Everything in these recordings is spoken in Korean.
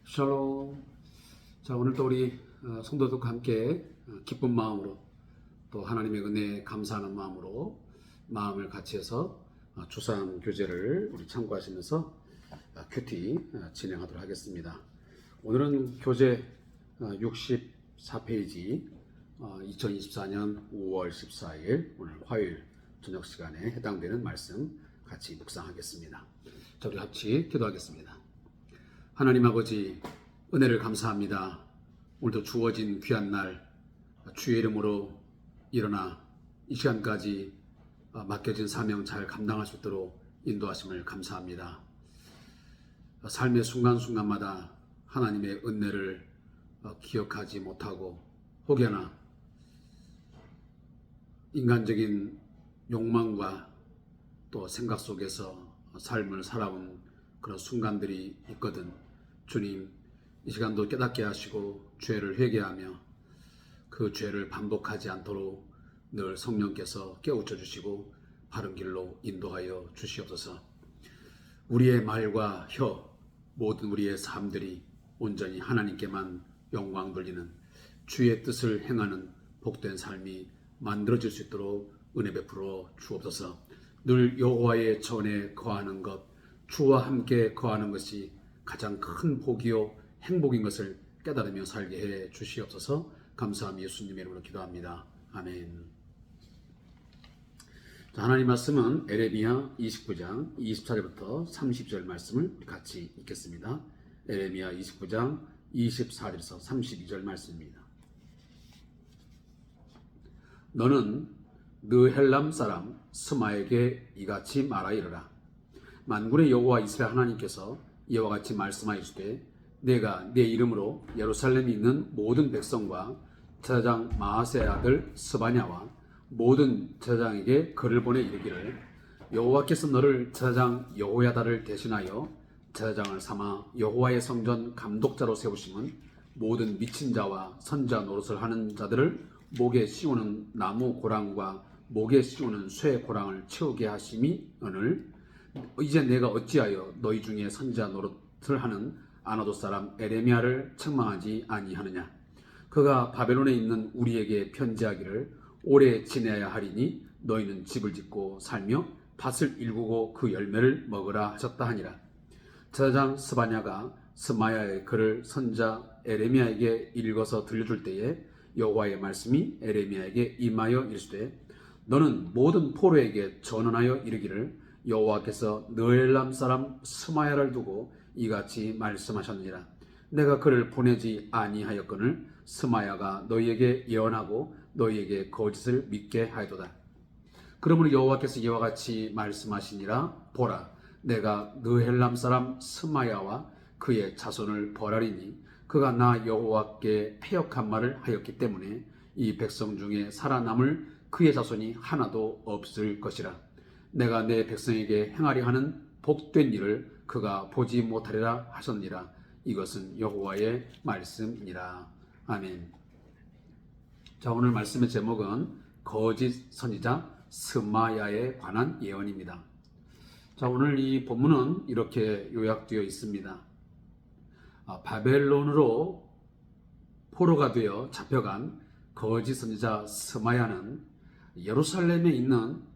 샬롬. 자, 오늘 또 우리 성도들과 함께 기쁜 마음으로 또 하나님의 은혜에 감사하는 마음으로 마음을 같이 해서 주산 교재를 우리 참고하시면서 큐티 진행하도록 하겠습니다. 오늘은 교재 64페이지 2024년 5월 14일 오늘 화요일 저녁 시간에 해당되는 말씀 같이 묵상하겠습니다. 자, 우리 같이 기도하겠습니다. 하나님 아버지, 은혜를 감사합니다. 오늘도 주어진 귀한 날 주의 이름으로 일어나 이 시간까지 맡겨진 사명 잘 감당할 수 있도록 인도하심을 감사합니다. 삶의 순간순간마다 하나님의 은혜를 기억하지 못하고 혹여나 인간적인 욕망과 또 생각 속에서 삶을 살아온 그런 순간들이 있거든. 주님, 이 시간도 깨닫게 하시고 죄를 회개하며 그 죄를 반복하지 않도록 늘 성령께서 깨우쳐 주시고 바른 길로 인도하여 주시옵소서. 우리의 말과 혀, 모든 우리의 삶들이 온전히 하나님께만 영광 돌리는 주의 뜻을 행하는 복된 삶이 만들어질 수 있도록 은혜 베풀어 주옵소서. 늘 여호와의 전에 거하는 것, 주와 함께 거하는 것이 가장 큰 복이요 행복인 것을 깨달으며 살게 해 주시옵소서. 감사함 예수님의 이름으로 기도합니다. 아멘. 자, 하나님 말씀은 에레미야 29장 24절부터 30절 말씀을 같이 읽겠습니다. 에레미야 29장 24절에서 32절 말씀입니다. 너는 느헬람 사람 스마에게 이같이 말하 이르라. 만군의 여호와 이스라엘 하나님께서 이와 같이 말씀하시되 내가 내 이름으로 예루살렘에 있는 모든 백성과 제사장 마아세의 아들 스바냐와 모든 제사장에게 글을 보내 이르기를 여호와께서 너를 제사장 여호야다를 대신하여 제사장을 삼아 여호와의 성전 감독자로 세우심은 모든 미친 자와 선자 노릇을 하는 자들을 목에 씌우는 나무 고랑과 목에 씌우는 쇠 고랑을 채우게 하심이 오늘 이제 내가 어찌하여 너희 중에 선지자 노릇을 하는 아나도 사람 에레미야를 책망하지 아니하느냐. 그가 바벨론에 있는 우리에게 편지하기를 오래 지내야 하리니 너희는 집을 짓고 살며 밭을 일구고 그 열매를 먹으라 하셨다 하니라. 제사장 스바냐가 스마야의 글을 선지자 에레미야에게 읽어서 들려줄 때에 여호와의 말씀이 에레미야에게 임하여 이르시되 너는 모든 포로에게 전언하여 이르기를 여호와께서 느헬람 사람 스마야를 두고 이같이 말씀하셨느니라. 내가 그를 보내지 아니하였거늘 스마야가 너희에게 예언하고 너희에게 거짓을 믿게 하였도다. 그러므로 여호와께서 이와 같이 말씀하시니라. 보라, 내가 느헬람 사람 스마야와 그의 자손을 벌하리니 그가 나 여호와께 패역한 말을 하였기 때문에 이 백성 중에 살아남을 그의 자손이 하나도 없을 것이라. 내가 내 백성에게 행하려 하는 복된 일을 그가 보지 못하리라 하셨느니라. 이것은 여호와의 말씀이니라. 아멘. 자, 오늘 말씀의 제목은 거짓 선지자 스마야에 관한 예언입니다. 자, 오늘 이 본문은 이렇게 요약되어 있습니다. 바벨론으로 포로가 되어 잡혀간 거짓 선지자 스마야는 예루살렘에 있는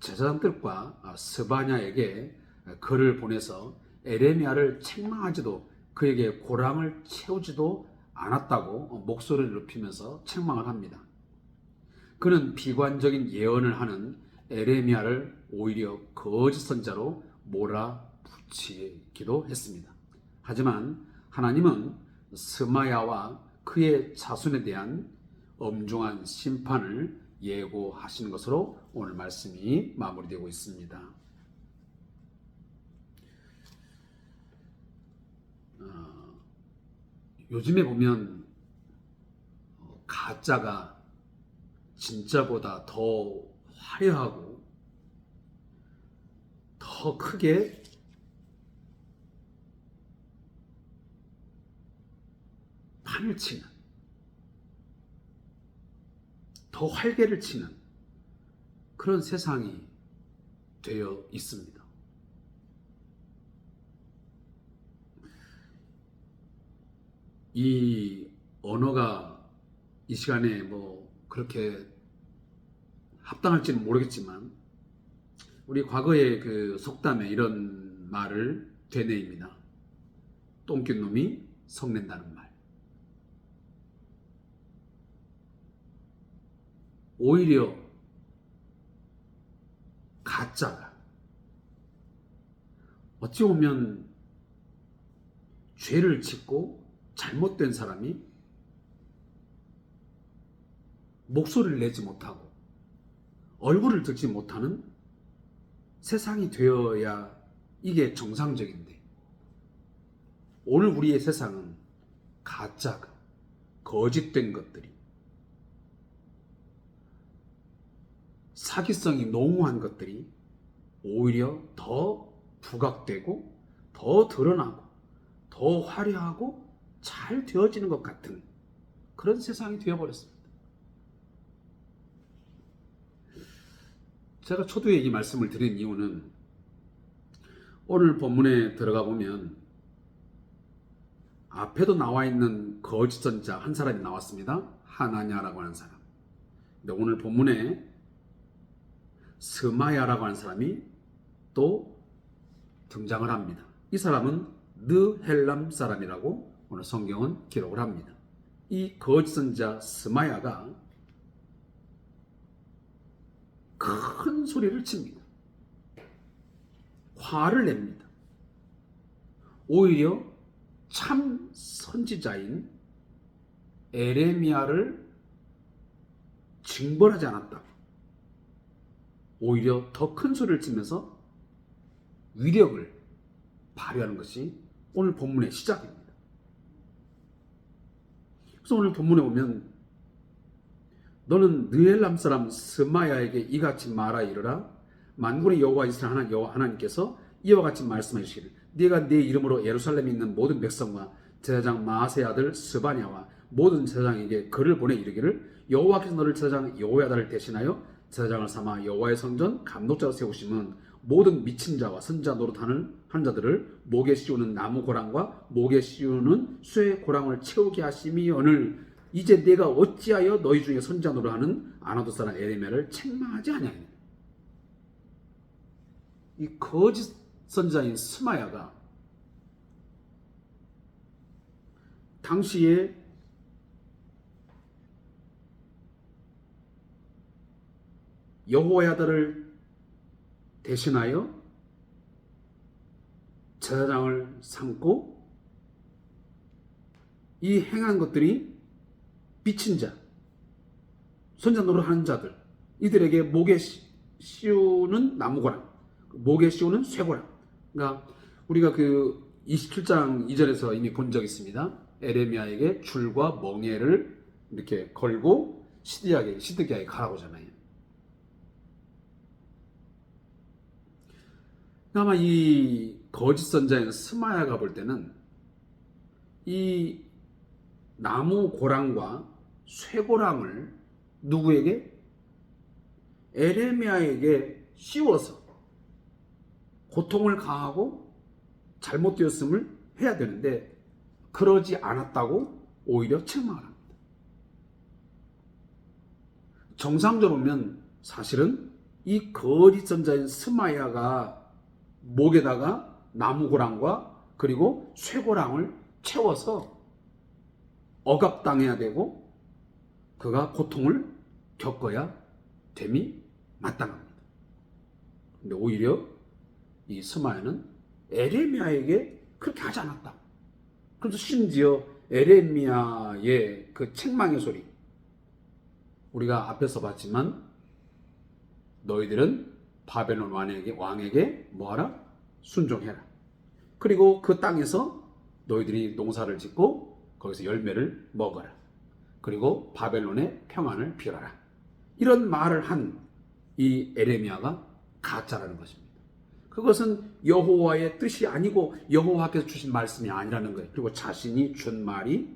제사장들과 스바냐에게 글을 보내서 에레미야를 책망하지도 그에게 고랑을 채우지도 않았다고 목소리를 높이면서 책망을 합니다. 그는 비관적인 예언을 하는 에레미야를 오히려 거짓 선자로 몰아붙이기도 했습니다. 하지만 하나님은 스마야와 그의 자손에 대한 엄중한 심판을 예고하시는 것으로 오늘 말씀이 마무리되고 있습니다. 요즘에 보면 가짜가 진짜보다 더 화려하고 더 크게 판을 치는, 더 활개를 치는 그런 세상이 되어 있습니다. 이 언어가 이 시간에 뭐 그렇게 합당할지는 모르겠지만 우리 과거의 그 속담에 이런 말을 되뇌입니다. 똥낀 놈이 성낸다는 말. 오히려 가짜가 어찌 보면 죄를 짓고 잘못된 사람이 목소리를 내지 못하고 얼굴을 듣지 못하는 세상이 되어야 이게 정상적인데, 오늘 우리의 세상은 가짜가, 거짓된 것들이, 사기성이 농후한 것들이 오히려 더 부각되고 더 드러나고 더 화려하고 잘 되어지는 것 같은 그런 세상이 되어버렸습니다. 제가 초두에 이 말씀을 드린 이유는 오늘 본문에 들어가 보면 앞에도 나와 있는 거짓 선지자 한 사람이 나왔습니다. 하나냐라고 하는 사람. 근데 오늘 본문에 스마야라고 하는 사람이 또 등장을 합니다. 이 사람은 느헬람 사람이라고 오늘 성경은 기록을 합니다. 이 거짓 선지자 스마야가 큰 소리를 칩니다. 화를 냅니다. 오히려 참 선지자인 에레미야를 징벌하지 않았다. 오히려 더 큰 소리를 치면서 위력을 발휘하는 것이 오늘 본문의 시작입니다. 그래서 오늘 본문에 보면 너는 느헬람 사람 스마야에게 이같이 말하 이르라. 만군의 여호와 이스라엘 하나님께서 이와 같이 말씀하시기를 네가 네 이름으로 예루살렘에 있는 모든 백성과 제사장 마아세 아들 스바냐와 모든 제사장에게 글을 보내 이르기를 여호와께서 너를 제사장 여호야다를 대신하여 제사장을 삼아 여호와의 성전 감독자로 세우심은 모든 미친 자와 선지자 노릇하는 자들을 목에 씌우는 나무 고랑과 목에 씌우는 쇠 고랑을 채우게 하심이오늘 이제 내가 어찌하여 너희 중에 선지자 노릇하는 아나도 사람 에레미야를 책망하지 아니하냐. 이 거짓 선지자인 스마야가 당시에 여호야다를 대신하여 제사장을 삼고 이 행한 것들이 미친 자, 선지자 노릇하는 자들, 이들에게 목에 씌우는 나무고랑, 목에 씌우는 쇠고랑. 그러니까 우리가 그 27장 이전에서 이미 본 적이 있습니다. 에레미야에게 줄과 멍에를 이렇게 걸고 시드기야에 가라고 하잖아요. 아마 이 거짓 선자인 스마야가 볼 때는 이 나무 고랑과 쇠고랑을 누구에게? 에레미야에게 씌워서 고통을 가하고 잘못되었음을 해야 되는데 그러지 않았다고 오히려 책망을 합니다. 정상적으로 보면 사실은 이 거짓 선자인 스마야가 목에다가 나무 고랑과 그리고 쇠고랑을 채워서 억압당해야 되고 그가 고통을 겪어야 됨이 마땅합니다. 근데 오히려 이 스마야는 에레미야에게 그렇게 하지 않았다. 그래서 심지어 에레미야의 그 책망의 소리, 우리가 앞에서 봤지만 너희들은 바벨론 왕에게 뭐하라? 순종해라. 그리고 그 땅에서 너희들이 농사를 짓고 거기서 열매를 먹어라. 그리고 바벨론의 평안을 빌어라. 이런 말을 한 이 에레미야가 가짜라는 것입니다. 그것은 여호와의 뜻이 아니고 여호와께서 주신 말씀이 아니라는 거예요. 그리고 자신이 준 말이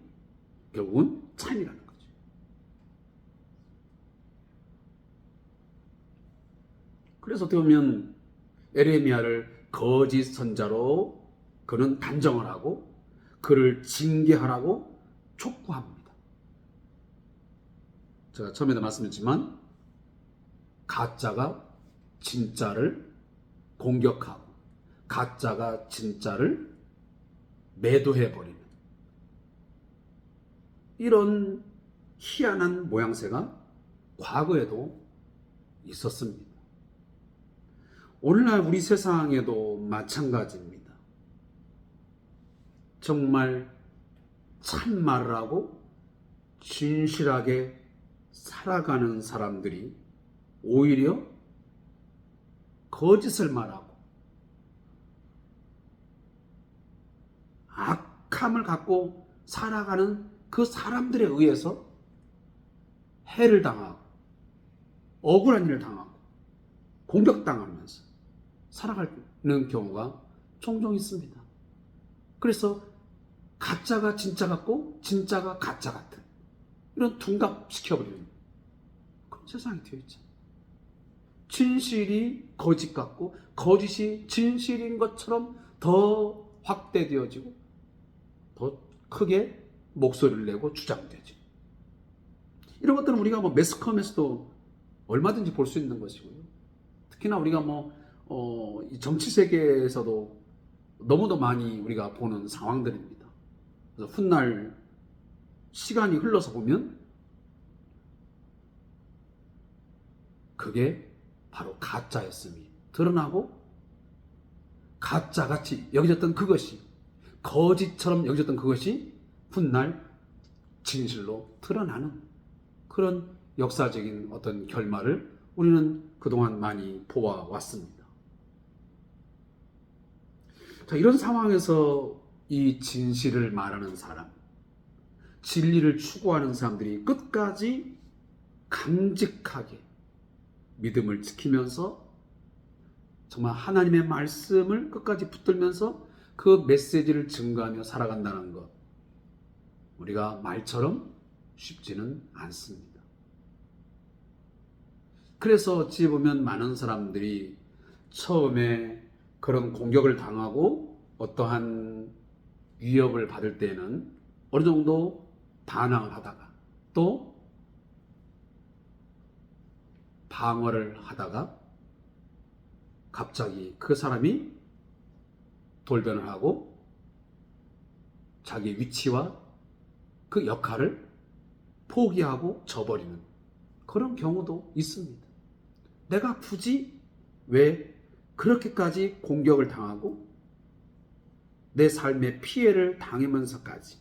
결국은 참이라는 거죠. 그래서 어떻게 보면 에레미야를 거짓 선자로 그는 단정을 하고 그를 징계하라고 촉구합니다. 제가 처음에도 말씀드렸지만 가짜가 진짜를 공격하고 가짜가 진짜를 매도해버리는 이런 희한한 모양새가 과거에도 있었습니다. 오늘날 우리 세상에도 마찬가지입니다. 정말 참말을 하고 진실하게 살아가는 사람들이 오히려 거짓을 말하고 악함을 갖고 살아가는 그 사람들에 의해서 해를 당하고 억울한 일을 당하고 공격당하면서 살아가는 경우가 종종 있습니다. 그래서 가짜가 진짜 같고 진짜가 가짜 같은 이런 둔갑시켜버리는 그런 세상이 되어 있죠. 진실이 거짓 같고 거짓이 진실인 것처럼 더 확대되어지고 더 크게 목소리를 내고 주장되죠. 이런 것들은 우리가 매스컴에서도 얼마든지 볼 수 있는 것이고요. 특히나 우리가 이 정치 세계에서도 너무도 많이 우리가 보는 상황들입니다. 그래서 훗날 시간이 흘러서 보면 그게 바로 가짜였음이 드러나고 가짜같이 여겨졌던 그것이 거짓처럼 여겨졌던 그것이 훗날 진실로 드러나는 그런 역사적인 어떤 결말을 우리는 그동안 많이 보아왔습니다. 자, 이런 상황에서 이 진실을 말하는 사람, 진리를 추구하는 사람들이 끝까지 강직하게 믿음을 지키면서 정말 하나님의 말씀을 끝까지 붙들면서 그 메시지를 증거하며 살아간다는 것, 우리가 말처럼 쉽지는 않습니다. 그래서 어찌 보면 많은 사람들이 처음에 그런 공격을 당하고 어떠한 위협을 받을 때는 어느 정도 반항을 하다가 또 방어를 하다가 갑자기 그 사람이 돌변을 하고 자기 위치와 그 역할을 포기하고 져버리는 그런 경우도 있습니다. 내가 굳이 왜 그렇게까지 공격을 당하고 내 삶에 피해를 당하면서까지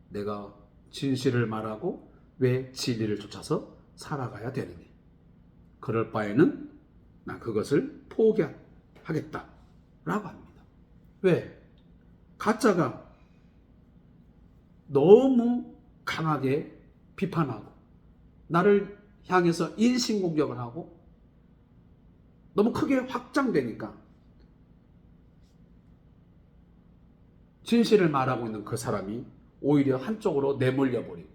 내가 진실을 말하고 왜 진리를 쫓아서 살아가야 되느냐. 그럴 바에는 나 그것을 포기하겠다 라고 합니다. 왜? 가짜가 너무 강하게 비판하고 나를 향해서 인신공격을 하고 너무 크게 확장되니까 진실을 말하고 있는 그 사람이 오히려 한쪽으로 내몰려 버리고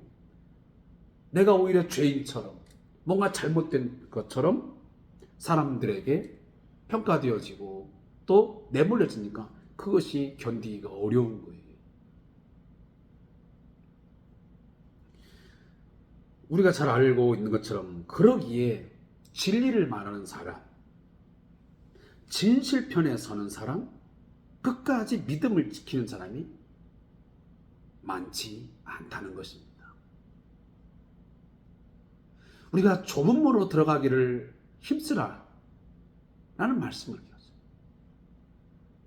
내가 오히려 죄인처럼 뭔가 잘못된 것처럼 사람들에게 평가되어지고 또 내몰려지니까 그것이 견디기가 어려운 거예요. 우리가 잘 알고 있는 것처럼 그러기에 진리를 말하는 사람, 진실편에 서는 사람, 끝까지 믿음을 지키는 사람이 많지 않다는 것입니다. 우리가 좁은 문으로 들어가기를 힘쓰라 라는 말씀을 드렸어요.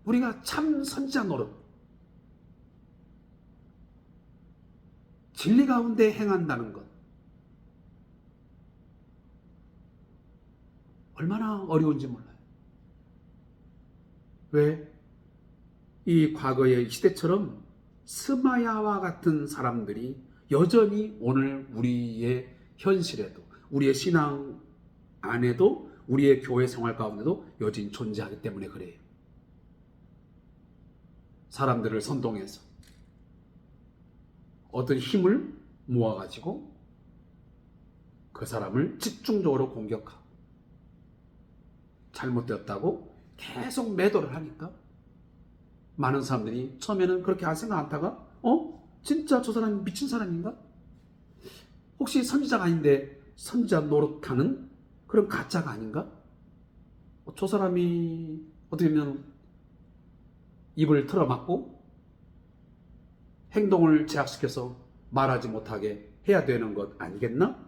우리가 참 선지자 노릇, 진리 가운데 행한다는 것 얼마나 어려운지 몰라요. 왜? 이 과거의 시대처럼 스마야와 같은 사람들이 여전히 오늘 우리의 현실에도 우리의 신앙 안에도 우리의 교회 생활 가운데도 여전히 존재하기 때문에 그래요. 사람들을 선동해서 어떤 힘을 모아가지고 그 사람을 집중적으로 공격하고 잘못되었다고 계속 매도를 하니까 많은 사람들이 처음에는 그렇게 할 생각 않다가 진짜 저 사람이 미친 사람인가? 혹시 선지자가 아닌데 선지자 노릇하는 그런 가짜가 아닌가? 저 사람이 어떻게 보면 입을 틀어막고 행동을 제약시켜서 말하지 못하게 해야 되는 것 아니겠나?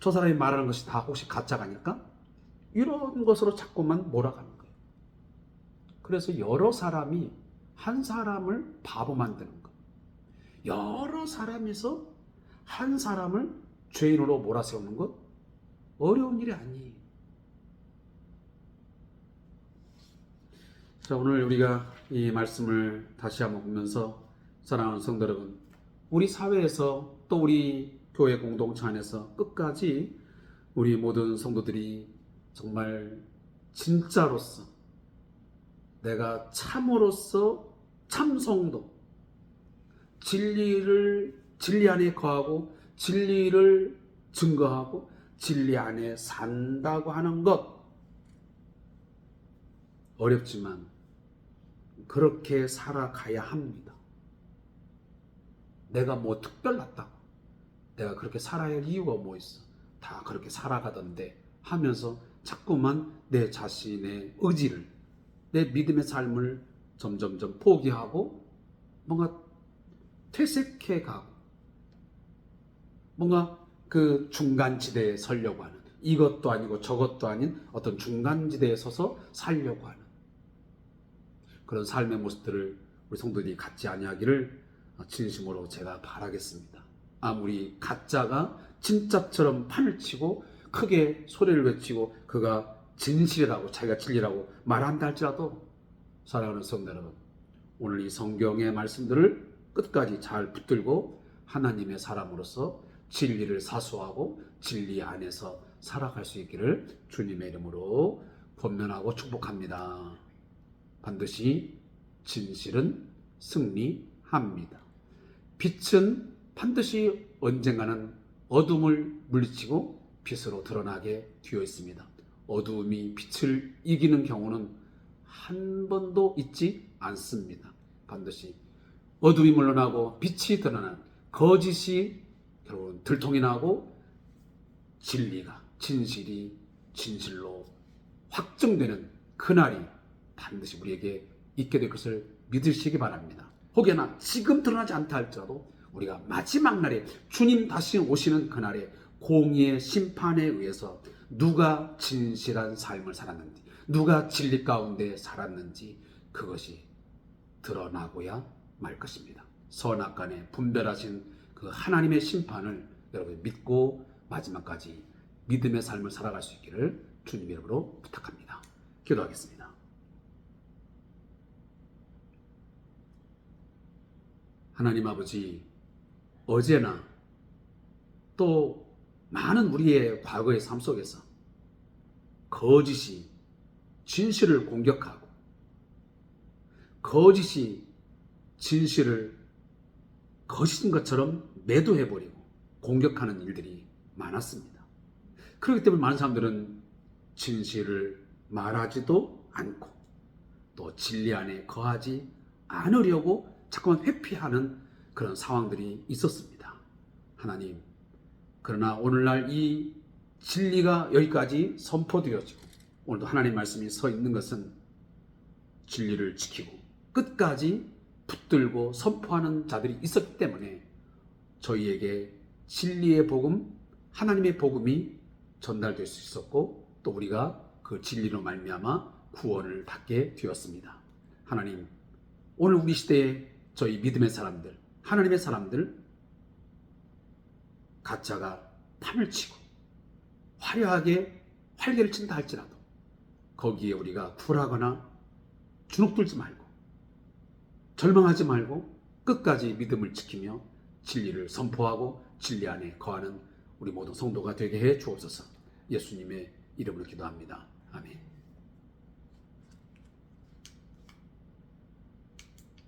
저 사람이 말하는 것이 다 혹시 가짜가 아닐까? 이런 것으로 자꾸만 몰아가는 거예요. 그래서 여러 사람이 한 사람을 바보 만드는 거. 여러 사람에서 한 사람을 죄인으로 몰아세우는 것 어려운 일이 아니에요. 자, 오늘 우리가 이 말씀을 다시 한번 보면서 사랑하는 성도 여러분, 우리 사회에서 또 우리 교회 공동체 안에서 끝까지 우리 모든 성도들이 정말 진짜로서 내가 참으로서 참성도 진리 안에 거하고 진리를 증거하고 진리 안에 산다고 하는 것 어렵지만 그렇게 살아가야 합니다. 내가 뭐 특별하다고 내가 그렇게 살아야 할 이유가 뭐 있어? 다 그렇게 살아가던데 하면서 자꾸만 내 자신의 의지를 내 믿음의 삶을 점점점 포기하고 뭔가 퇴색해가고 뭔가 그 중간지대에 서려고 하는 이것도 아니고 저것도 아닌 어떤 중간지대에 서서 살려고 하는 그런 삶의 모습들을 우리 성도들이 갖지 아니하기를 진심으로 제가 바라겠습니다. 아무리 가짜가 진짜처럼 판을 치고 크게 소리를 외치고 그가 진실이라고 자기가 진리라고 말한다 할지라도 사랑하는 성도 여러분, 오늘 이 성경의 말씀들을 끝까지 잘 붙들고 하나님의 사람으로서 진리를 사수하고 진리 안에서 살아갈 수 있기를 주님의 이름으로 권면하고 축복합니다. 반드시 진실은 승리합니다. 빛은 반드시 언젠가는 어둠을 물리치고 빛으로 드러나게 되어 있습니다. 어둠이 빛을 이기는 경우는 한 번도 있지 않습니다. 반드시 어둠이 물러나고 빛이 드러나는 거짓이 결국은 들통이 나고 진리가 진실이 진실로 확정되는 그날이 반드시 우리에게 있게 될 것을 믿으시기 바랍니다. 혹여나 지금 드러나지 않다 할지라도 우리가 마지막 날에 주님 다시 오시는 그날에 공의의 심판에 의해서 누가 진실한 삶을 살았는지 누가 진리 가운데 살았는지 그것이 드러나고야 말 것입니다. 선악간에 분별하신 그 하나님의 심판을 여러분 믿고 마지막까지 믿음의 삶을 살아갈 수 있기를 주님의 이름으로 부탁합니다. 기도하겠습니다. 하나님 아버지, 어제나 또 많은 우리의 과거의 삶 속에서 거짓이 진실을 공격하고 거짓이 진실을 거짓인 것처럼 매도해버리고 공격하는 일들이 많았습니다. 그렇기 때문에 많은 사람들은 진실을 말하지도 않고 또 진리 안에 거하지 않으려고 자꾸만 회피하는 그런 상황들이 있었습니다. 하나님, 그러나 오늘날 이 진리가 여기까지 선포되어지고 오늘도 하나님 말씀이 서 있는 것은 진리를 지키고 끝까지 붙들고 선포하는 자들이 있었기 때문에 저희에게 진리의 복음, 하나님의 복음이 전달될 수 있었고 또 우리가 그 진리로 말미암아 구원을 받게 되었습니다. 하나님, 오늘 우리 시대에 저희 믿음의 사람들, 하나님의 사람들 가짜가 판을 치고 화려하게 활개를 친다 할지라도 거기에 우리가 굴하거나 주눅들지 말고 절망하지 말고 끝까지 믿음을 지키며 진리를 선포하고 진리 안에 거하는 우리 모든 성도가 되게 해 주옵소서. 예수님의 이름으로 기도합니다. 아멘.